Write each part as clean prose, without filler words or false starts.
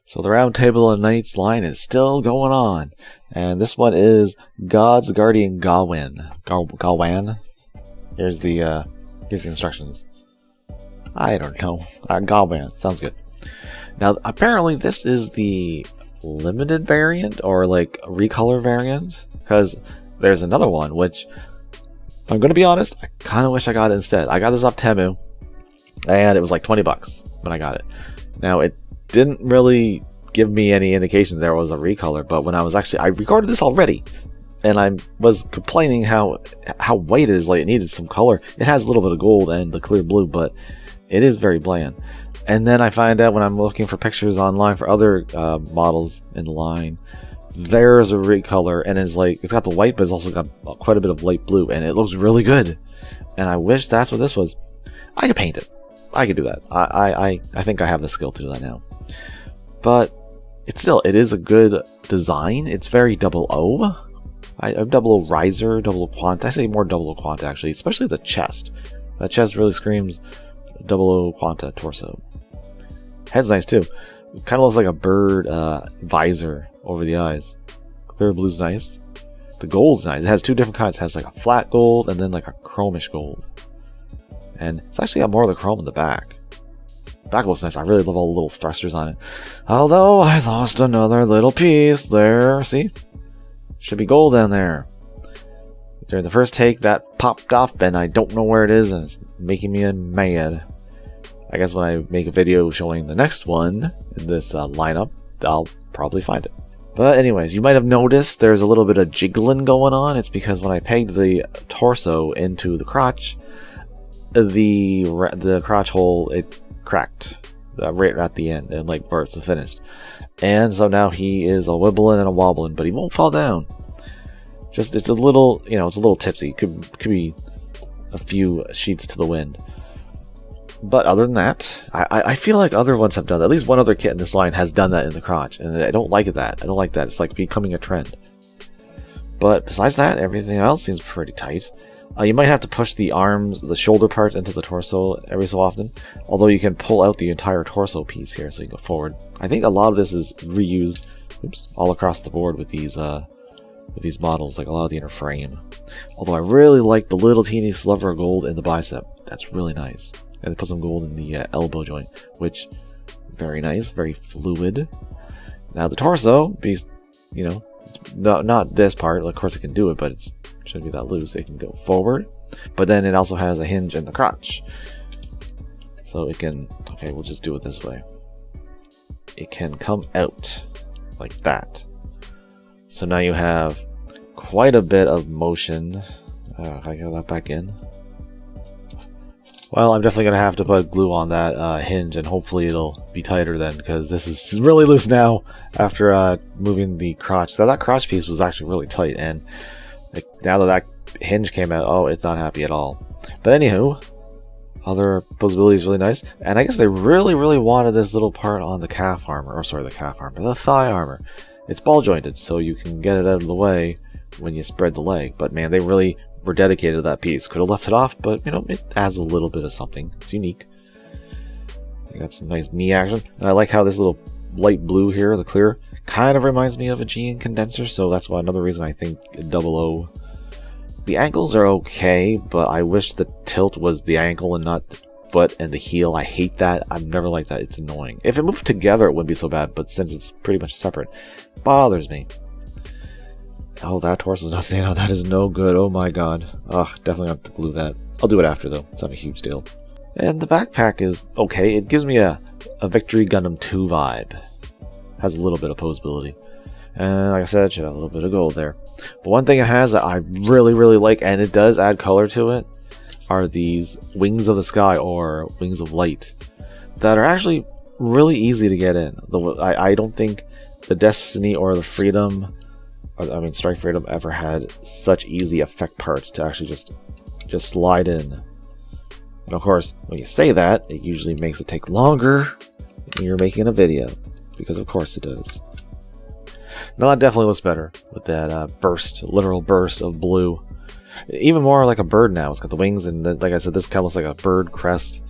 So the Round Table of Knights line is still going on. And this one is God's Guardian Gawain. Gawain? Here's the instructions. I don't know. Gawain. Sounds good. Now, apparently this is the limited variant or like recolor variant. Because there's another one, which, if I'm going to be honest, I kind of wish I got it instead. I got this off Temu. And it was like $20 when I got it. Now, it didn't really give me any indication there was a recolor, but when I recorded this already, and I was complaining how white it is, like it needed some color. It has a little bit of gold and the clear blue, but it is very bland. And then I find out when I'm looking for pictures online for other models in the line, there's a recolor, and it's got the white, but it's also got quite a bit of light blue, and it looks really good. And I wish that's what this was. I could paint it. I could do that. I think I have the skill to do that now. But it is a good design. It's very 00. I have 00 riser, 00 quant. I say more 00 quant actually, especially the chest. That chest really screams 00 quanta torso. Head's nice too. It kind of looks like a bird visor over the eyes. Clear blue's nice. The gold's nice. It has two different kinds. It has like a flat gold and then like a chromish gold. And it's actually got more of the chrome in the back. The back looks nice. I really love all the little thrusters on it. Although I lost another little piece there. See? Should be gold down there. During the first take, that popped off, and I don't know where it is, and it's making me mad. I guess when I make a video showing the next one in this lineup, I'll probably find it. But anyways, you might have noticed there's a little bit of jiggling going on. It's because when I pegged the torso into the crotch, the crotch hole, it cracked right at the end, and like where it's finished. And so now he is a wibbling and a wobbling, but he won't fall down. Just it's a little, it's a little tipsy. Could be a few sheets to the wind. But other than that, I feel like other ones have done that. At least one other kit in this line has done that in the crotch, and I don't like that. I don't like that. It's like becoming a trend. But besides that, everything else seems pretty tight. You might have to push the arms, the shoulder parts into the torso every so often. Although you can pull out the entire torso piece here, so you can go forward. I think a lot of this is reused, all across the board with these models, like a lot of the inner frame. Although I really like the little teeny sliver of gold in the bicep. That's really nice. And they put some gold in the elbow joint, which very nice, very fluid. Now the torso, not this part. Of course it can do it, but it shouldn't be that loose. It can go forward, but then it also has a hinge in the crotch, so it can. Okay, we'll just do it this way. It can come out like that. So now you have quite a bit of motion. Can I get that back in? Well, I'm definitely going to have to put glue on that hinge, and hopefully it'll be tighter then, because this is really loose now after moving the crotch. So that crotch piece was actually really tight, and now that hinge came out, oh, it's not happy at all. But anywho, other posability is really nice, and I guess they really, really wanted this little part on the calf armor, the thigh armor. It's ball jointed, so you can get it out of the way when you spread the leg. But man, they really were dedicated to that piece. Could have left it off, but it adds a little bit of something. It's unique. You got some nice knee action, and I like how this little light blue here, the clear, kind of reminds me of a GN condenser. So that's why another reason I think 00. The ankles are okay, but I wish the tilt was the ankle and not the foot and the heel. I hate that. I've never liked that. It's annoying. If it moved together, it wouldn't be so bad, but since it's pretty much separate, it bothers me. Oh, that torso's not staying out. That is no good. Oh my god. Ugh, definitely have to glue that. I'll do it after, though. It's not a huge deal. And the backpack is okay. It gives me a Victory Gundam 2 vibe. Has a little bit of posability. And like I said, it should have a little bit of gold there. But one thing it has that I really, really like, and it does add color to it, are these Wings of the Sky, or Wings of Light, that are actually really easy to get in. I don't think the Destiny or the Freedom, Strike Freedom, ever had such easy effect parts to actually just slide in. And of course, when you say that, it usually makes it take longer when you're making a video, because of course it does. Now that definitely looks better with that literal burst of blue. Even more like a bird now. It's got the wings, and like I said, this kind of looks like a bird crest.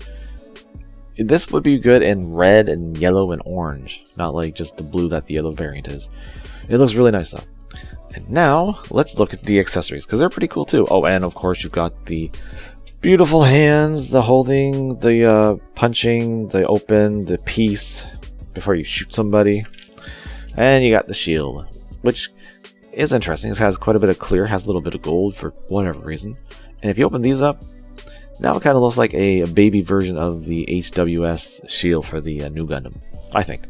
this would be good in red and yellow and orange, not like just the blue that the yellow variant is. It looks really nice though. And now let's look at the accessories, because they're pretty cool too. Oh, and of course you've got the beautiful hands, the holding, the punching, the open, the piece before you shoot somebody. And you got the shield, which is interesting. It has quite a bit of clear, has a little bit of gold for whatever reason. And if you open these up, now it kind of looks like a baby version of the HWS shield for the new Gundam, I think.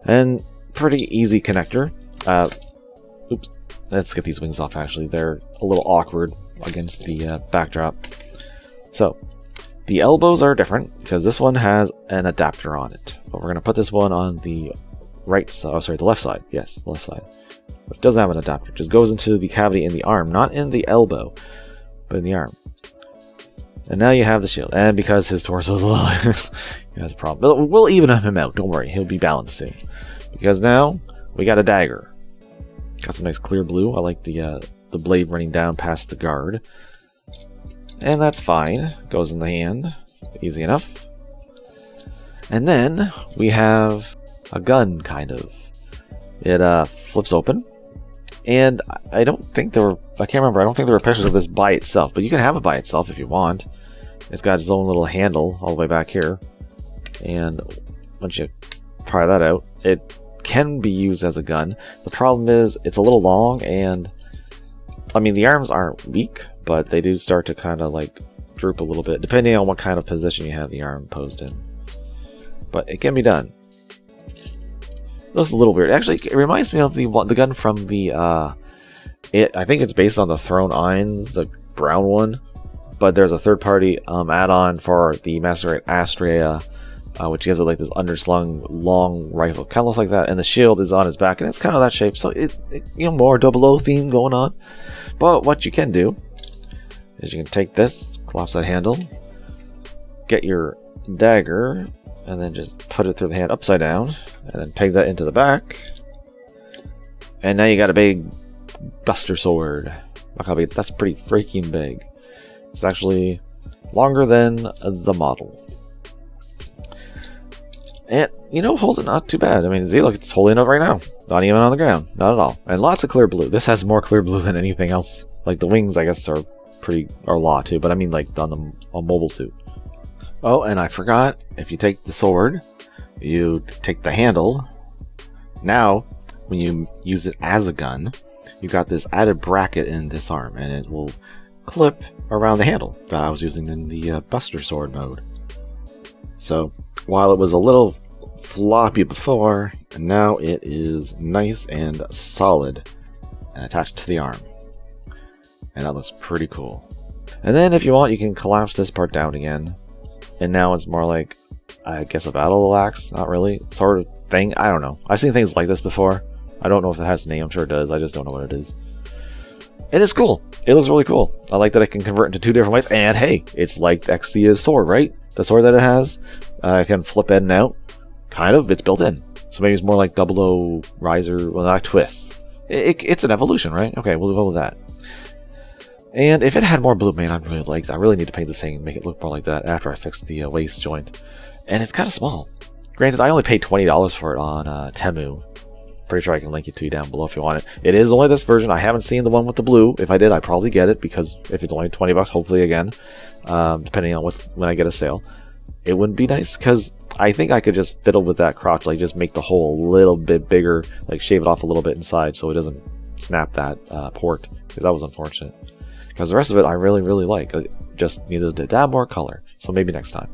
And pretty easy connector. Oops, let's get these wings off actually. They're a little awkward against the backdrop. So, the elbows are different because this one has an adapter on it. But we're going to put this one on the right side, oh sorry, the left side. Yes, the left side. It doesn't have an adapter. It just goes into the cavity in the arm, not in the elbow, but in the arm. And now you have the shield. And because his torso is a little, he has a problem. But we'll even him out. Don't worry, he'll be balanced soon. Because now we got a dagger. Got some nice clear blue. I like the blade running down past the guard. And that's fine. Goes in the hand. Easy enough. And then we have a gun, kind of. It flips open. And I don't think there were, I can't remember, I don't think there were pictures of this by itself, but you can have it by itself if you want. It's got its own little handle all the way back here. And once you pry that out, it can be used as a gun. The problem is it's a little long, and I mean the arms aren't weak, but they do start to kind of like droop a little bit, depending on what kind of position you have the arm posed in. But it can be done. It looks a little weird. Actually, it reminds me of the gun from the I think it's based on the Throne Irons, the brown one. But there's a third-party add-on for the Master Astrea, which gives it like this underslung long rifle. Kind of looks like that, and the shield is on his back, and it's kind of that shape. So it you know, more 00 theme going on. But what you can do is you can take this, collapse that handle, get your dagger, and then just put it through the hand upside down, and then peg that into the back. And now you got a big Buster Sword. That's pretty freaking big. It's actually longer than the model. And, you know, holds it not too bad. I mean, see, look, it's holding up right now. Not even on the ground. Not at all. And lots of clear blue. This has more clear blue than anything else. Like, the wings, I guess, are a lot too. But I mean, like, on a mobile suit. Oh, and I forgot, if you take the sword, you take the handle. Now, when you use it as a gun, you got this added bracket in this arm, and it will clip around the handle that I was using in the Buster Sword mode. So, while it was a little floppy before, now it is nice and solid and attached to the arm. And that looks pretty cool. And then if you want, you can collapse this part down again. And now it's more like, I guess, a battle axe. Not really. Sort of thing. I don't know. I've seen things like this before. I don't know if it has a name. I'm sure it does. I just don't know what it is. And it's cool. It looks really cool. I like that I can convert into two different ways. And hey, it's like Exia's sword, right? The sword that it has. I can flip in and out. Kind of. It's built in. So maybe it's more like 00 riser. Well, not twists. It's an evolution, right? Okay, we'll go with that. And if it had more blue, man, I really need to paint this thing and make it look more like that after I fix the waist joint. And it's kind of small. Granted, I only paid $20 for it on Temu. Pretty sure I can link it to you down below if you want it. It is only this version. I haven't seen the one with the blue. If I did, I'd probably get it, because if it's only 20 bucks, hopefully again, depending on when I get a sale, it wouldn't be nice, because I think I could just fiddle with that crotch, like just make the hole a little bit bigger, like shave it off a little bit inside so it doesn't snap that port, because that was unfortunate. Because the rest of it I really like. I just needed to add more color, so maybe next time.